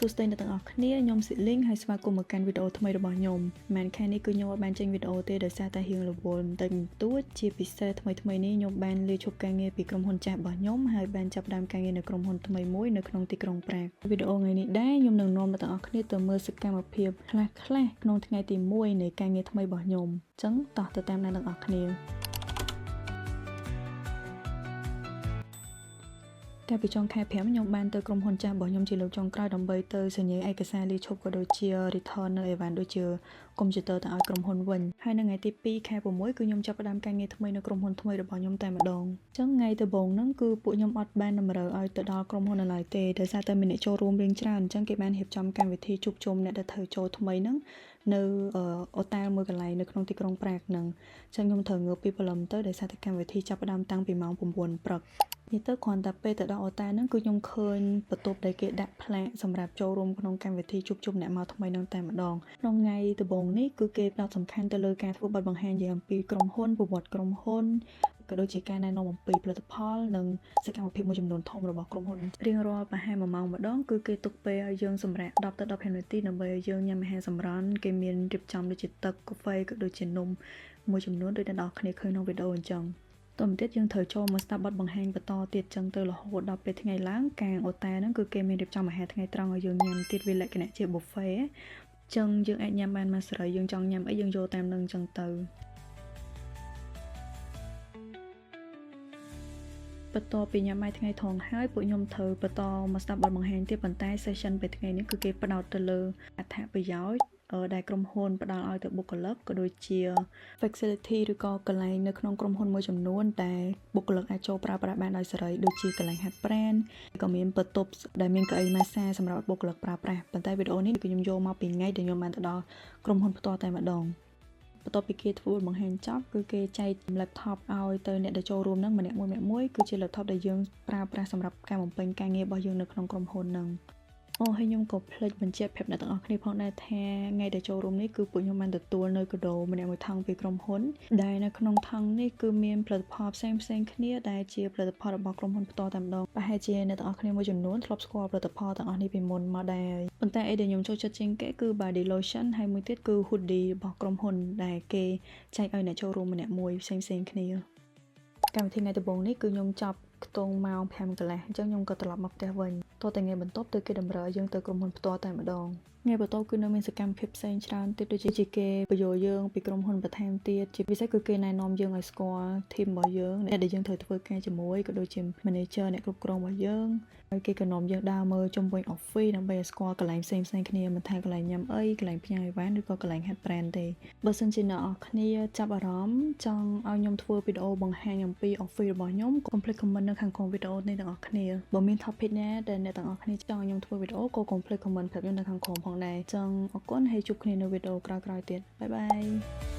សួស្តីអ្នកទាំងអស់គ្នាខ្ញុំស៊ីលីងហើយស្វាគមន៍មកកាន់វីដេអូថ្មីរបស់ខ្ញុំមិនខែនេះគឺខ្ញុំបានចេញវីដេអូទេដោយសារតែរៀងរវល់បន្តិចបន្តួចជាពិសេសថ្មីនេះខ្ញុំបានលាឈប់ការងារពីក្រុមហ៊ុនចាស់របស់ខ្ញុំហើយបានចាប់ផ្ដើមការងារនៅក្រុមហ៊ុនថ្មីមួយនៅក្នុងទីក្រុងប្រាកវីដេអូថ្ងៃនេះដែរខ្ញុំនឹងនាំអ្នកទាំងអស់គ្នាទៅមើលសកម្មភាពខ្លះៗក្នុងថ្ងៃទី1នៃការងារថ្មីរបស់ខ្ញុំអញ្ចឹងតោះទៅតាមអ្នកទាំងអស់គ្នាកាលពីចុងខែ5ខ្ញុំបានទៅក្រុមហ៊ុនចាស់របស់ខ្ញុំជាលើកចុងក្រោយដើម្បីទៅសញ្ញាឯកសារលាឈប់ក៏ដូចជា return នៅអីវ៉ាន់ដូចជាកុំព្យូទ័រទៅឲ្យក្រុមហ៊ុនវិញហើយនៅថ្ងៃទី2ខែ6គឺខ្ញុំចាប់ផ្ដើមការងារថ្មីនៅក្រុមហ៊ុនថ្មីរបស់ខ្ញុំតែម្ដងអញ្ចឹងថ្ងៃដំបូងហ្នឹងគឺពួកខ្ញុំអត់បានតម្រូវឲ្យទៅដល់ក្រុមហ៊ុននៅឡើយទេដោយសារតែមានអ្នកចូលរួមរៀងច្រើនអញ្ចឹងគេបានរៀបចំកម្មវិធីជួបជុំអ្នកដែលត្រូវចូលថ្មីហ្នឹងនៅអូតាល់មួយកន្លែងនៅក្នុងទីក្រុងប្រាកហ្នឹងអញ្ចឹងខ្ញុំត្រូវងើបពីព្រលឹមទៅដោយសារតែកម្មវិធីចាប់ផ្ដើមតាំងពីម៉ោង9ព្រឹកនិយាយទៅគ្រាន់តែពេលទៅដល់អូតាហ្នឹងគឺខ្ញុំឃើញបន្ទប់ដែលគេដាក់ផ្លាកសម្រាប់ចូលរួមក្នុងកម្មវិធីជួបជុំអ្នកមកថ្មីហ្នឹងតែម្ដងក្នុងថ្ងៃដំបូងនេះគឺគេផ្ដោតសំខាន់ទៅលើការធ្វើបទបង្ហាញអំពីក្រុមហ៊ុនប្រវត្តិក្រុមហ៊ុនក៏ដូចជាការណែនាំអំពីផលិតផលនិងសកម្មភាពមួយចំនួនធំរបស់ក្រុមហ៊ុនរៀងរាល់ប្រហែល1ម៉ោងម្ដងគឺគេទុកពេលឲ្យយើងសម្រាប់10ទៅ15នាទីដើម្បីឲ្យយើងញ៉ាំអាហារសម្រន់គេមានរៀបចំដូចជាទឹកកាហ្វេក៏ដូចជានំមួយចំនួនដូចអ្នកនរគ្នាឃើញក្នុងវីដេអូអញ្ចឹងតទៅទៀតយើងត្រូវចូលមកស្ដាប់បទបង្ហាញបន្តទៀតចឹងទៅរហូតដល់ពេលថ្ងៃឡើងកាងអូតាហ្នឹងគឺគេមានរៀបចំអាហារថ្ងៃត្រង់ឲ្យយើងញ៉ាំទៀតវាលក្ខណៈជា buffet ចឹងយើងអាចញ៉ាំបានមួយស្រីយើងចង់ញ៉ាំអីយើងយកតាមនឹងចឹងទៅបន្ទាប់ពីញ៉ាំបាយថ្ងៃត្រង់ហើយពួកខ្ញុំត្រូវបន្តមកស្ដាប់បទបង្ហាញទៀតប៉ុន្តែ session ពេលថ្ងៃនេះគឺគេផ្ដោតទៅលើអត្ថប្រយោជន៍ដែលក្រុមហ៊ុនផ្ដល់ឲ្យទៅបុគ្គលិកក៏ដូចជា facility ឬក៏កន្លែងនៅក្នុងក្រុមហ៊ុនមួយចំនួនដែលបុគ្គលិកអាចចូលប្រើប្រាស់បានដោយសេរីដូចជាកន្លែងហាត់ប្រាណក៏មានបន្ទប់ដែលមានកៅអីម៉ាស្សាសម្រាប់បុគ្គលិកប្រើប្រាស់ប៉ុន្តែវីដេអូនេះគឺខ្ញុំយកមកពីថ្ងៃដែលខ្ញុំបានទៅដល់ក្រុមហ៊ុនផ្ទាល់តែម្ដងបន្ទាប់ពីគេធ្វើបង្ហាញចប់គឺគេចែក laptop ឲ្យទៅអ្នកដែលចូលរួមហ្នឹងម្នាក់មួយគឺជា laptop ដែលយើងប្រើប្រាស់សម្រាប់ការបំពេញការងាររបស់យើងនៅក្នុងក្រុមហ៊ុនហ្នឹងហើយខ្ញុំក៏ភ្លេចបញ្ជាក់ប្រាប់អ្នកទាំងអស់គ្នាផងដែរថាថ្ងៃដែលចូលរួមនេះគឺពួកខ្ញុំបានទទួលនៅកាដូម្នាក់មួយថង់ពីក្រុមហ៊ុនដែលនៅក្នុងថង់នេះគឺមានផលិតផលផ្សេងគ្នាដែលជាផលិតផលរបស់ក្រុមហ៊ុនផ្ទាល់តែម្ដងប្រហែលជាអ្នកទាំងអស់គ្នាមួយចំនួនធ្លាប់ស្គាល់ផលិតផលទាំងអស់នេះពីមុនមកដែរប៉ុន្តែដែលខ្ញុំចូលចិត្តជាងគេគឺ body lotion ហើយមួយទៀតគឺ hoodie របស់ក្រុមហ៊ុនដែលគេចែកឲ្យអ្នកចូលរួមម្នាក់មួយផ្សេងគ្នាកម្មវិធីថ្ងៃដំបូងនេះគឺខ្ញុំចាប់ខ្ទង់ម៉ោង5កន្លះអញ្ចឹងខ្ញុំក៏ត្រឡប់មកផ្ទះវិញតទៅថ្ងៃបន្ទាប់ទៅគេតម្រូវឲ្យយើងទៅក្រុមហ៊ុនផ្ទាល់តែម្ដងថ្ងៃបន្ទាប់គឺនៅមានសកម្មភាពផ្សេងច្រើនទៀតដូចជាគេបញ្យល់យើងពីក្រុមហ៊ុនបន្ថែមទៀតជាពិសេសគឺគេណែនាំយើងឲ្យស្គាល់ team របស់យើងអ្នកដែលយើងត្រូវធ្វើការជាមួយក៏ដូចជា manager អ្នកគ្រប់គ្រងរបស់យើងហើយគេក៏នាំយើងដើរមើលជុំវិញ office ដើម្បីឲ្យស្គាល់កន្លែងផ្សេងគ្នាមិនថាកន្លែងញ៉ាំអីកន្លែងផ្ញើអីវ៉ាន់ឬក៏កន្លែងហាត់ប្រាណទេបើសិនជាអ្នកនរគ្នាចាប់អារម្មណ៍ចង់ឲ្យខ្ញុំធ្វើវីដេអូបង្ហាញអំពី office របស់ខ្ញុំកុំភ្លេច comment នៅខាងក្រោមវីដេអូនេះទាំងអស់គ្នាបើមាន topic ណាដែលអ្នកទាំងអស់គ្នាចង់ឲ្យខ្ញុំធ្វើវីដេអូក៏កុំភ្លេច comment ប្រាប់ខ្ញុំនៅខាងក្រោមផងដែរចឹងអរគុណហើយជួបគ្នានៅវីដេអូក្រោយៗទៀតបាយបាយ